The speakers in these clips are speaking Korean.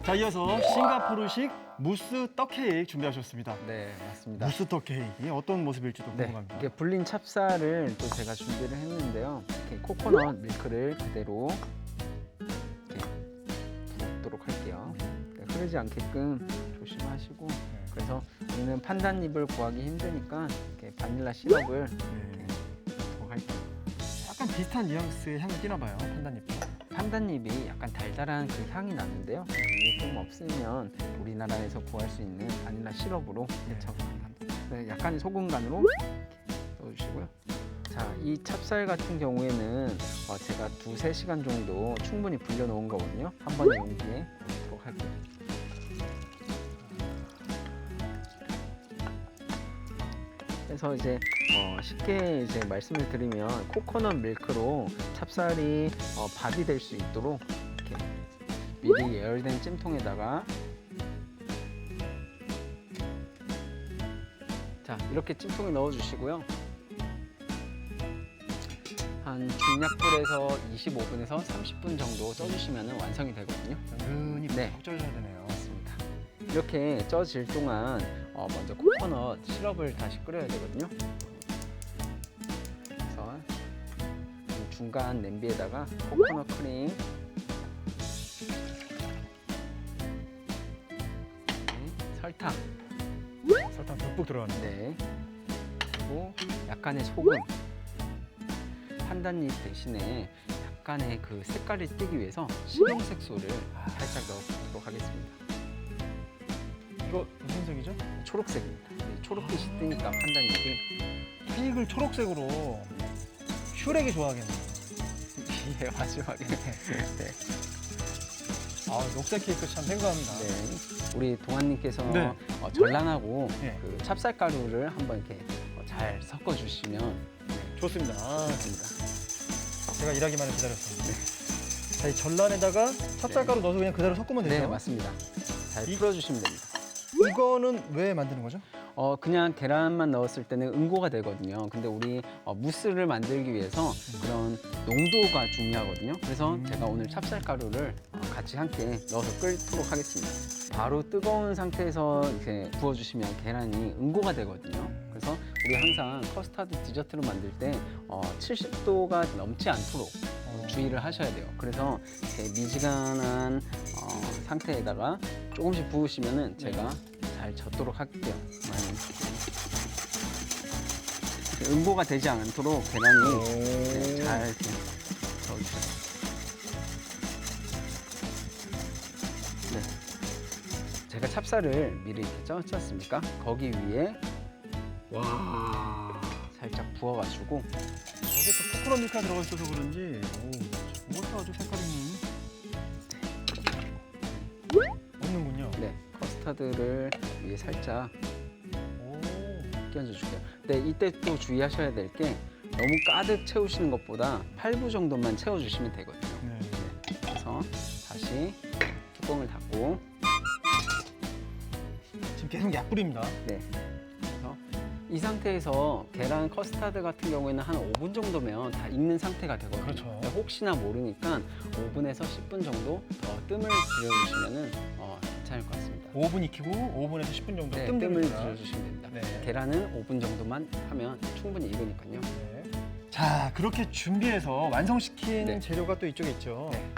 자, 이어서 싱가포르식 무스 떡 케이크 준비하셨습니다. 네, 맞습니다. 무스 떡 케이크 어떤 모습일지도 네, 궁금합니다. 이게 불린 찹쌀을 또 제가 준비를 했는데요. 이렇게 코코넛 밀크를 그대로 이렇게 붓도록 할게요. 흐르지 않게끔 조심하시고, 그래서 우리는 판단잎을 구하기 힘드니까 이렇게 바닐라 시럽을 네. 더 할게요. 약간 비슷한 뉘앙스의 향이 띄나 봐요, 판단잎도. 판단잎이 약간 달달한 그 향이 나는데요. 이게 좀 없으면 우리나라에서 구할 수 있는 바닐라 시럽으로 적합합니다. 네, 약간의 소금 간으로 이렇게 넣어주시고요. 자, 이 찹쌀 같은 경우에는 제가 2~3시간 정도 충분히 불려놓은 거거든요. 한 번에 용기에 넣도록 할게요. 그래서 이제 쉽게 이제 말씀을 드리면 코코넛 밀크로 찹쌀이 밥이 될 수 있도록 이렇게 미리 예열된 찜통에다가 자, 이렇게 찜통에 넣어 주시고요. 한 중약불에서 25분에서 30분 정도 쪄주시면 완성이 되거든요. 은근히 네. 푹 쪄줘야 되네요. 맞습니다. 이렇게 쪄질 동안 먼저 코코넛 시럽을 다시 끓여야 되거든요. 그래서 중간 냄비에다가 코코넛 크림, 설탕, 설탕 듬뿍 들어가네요. 네, 그리고 약간의 소금, 판단잎 대신에 약간의 그 색깔을 띄기 위해서 식용색소를 살짝 넣어보도록 하겠습니다. 이거 무슨 색이죠? 초록색입니다. 네, 초록빛이 뜨니까 판단잎이 케이크를 초록색으로 슈렉이 좋아하겠네요. 예, 마지막에 네. 아, 녹색 케이크 참 생각합니다. 네, 우리 동안님께서 네. 전란하고 네. 그 찹쌀가루를 한번 이렇게 잘 섞어주시면 좋습니다. 좋습니다. 제가 일하기만을 기다렸습니다. 자, 이 전란에다가 찹쌀가루 넣어서 그냥 그대로 섞으면 되죠? 네, 맞습니다. 잘 이- 풀어주시면 됩니다. 이거는 왜 만드는 거죠? 그냥 계란만 넣었을 때는 응고가 되거든요. 근데 우리 무스를 만들기 위해서 그런 농도가 중요하거든요. 그래서 제가 오늘 찹쌀가루를 같이 함께 넣어서 끓도록 하겠습니다. 바로 뜨거운 상태에서 이렇게 부어주시면 계란이 응고가 되거든요. 그래서 우리 항상 커스터드 디저트를 만들 때 70도가 넘지 않도록 주의를 하셔야 돼요. 그래서 이렇게 미지근한 상태에다가 조금씩 부으시면은 제가 잘 젓도록 할게요. 많이. 응고가 되지 않도록 계란이 잘 이렇게 저어주세요. 네. 제가 찹쌀을 미리 이렇게 쪘습니까? 거기 위에 와. 살짝 부어가지고 저게 또 코코넛 밀크가 들어가 있어서 그런지 이것도 아주 색깔 있는 없는군요. 네, 커스터드를 위에 살짝 오. 끼얹어줄게요. 네, 이때 또 주의하셔야 될 게 너무 가득 채우시는 것보다 8부 정도만 채워주시면 되거든요. 네. 그래서 다시 뚜껑을 닫고 지금 계속 약불입니다. 네. 그래서 이 상태에서 계란 커스터드 같은 경우에는 한 5분 정도면 다 익는 상태가 되거든요. 그렇죠. 근데 혹시나 모르니까 5분에서 10분 정도 더 뜸을 들여주시면 괜찮을 것 같습니다. 5분 익히고 5분에서 10분 정도 네, 뜸 뜸을 들입니다. 들여주시면 됩니다. 네. 계란은 5분 정도만 하면 충분히 익으니까요. 네. 자, 그렇게 준비해서 완성시킨 네. 재료가 또 이쪽에 있죠. 네.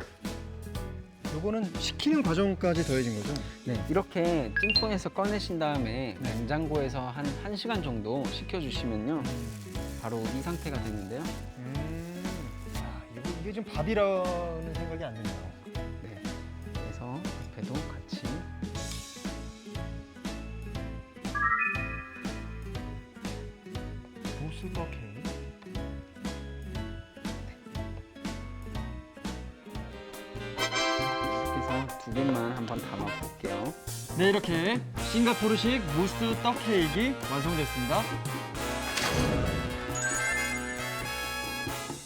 요거는 식히는 과정까지 더해진 거죠? 네, 이렇게 찜통에서 꺼내신 다음에 네. 냉장고에서 한 1시간 정도 식혀주시면요. 바로 이 상태가 되는데요. 자, 이게 지금 밥이라는 생각이 안 드네요. 네, 그래서 옆에도 같이 무스 떡 케이크. 이렇게 해서 2개만 한번 담아 볼게요. 네, 이렇게 싱가포르식 무스 떡 케이크 완성됐습니다. 네.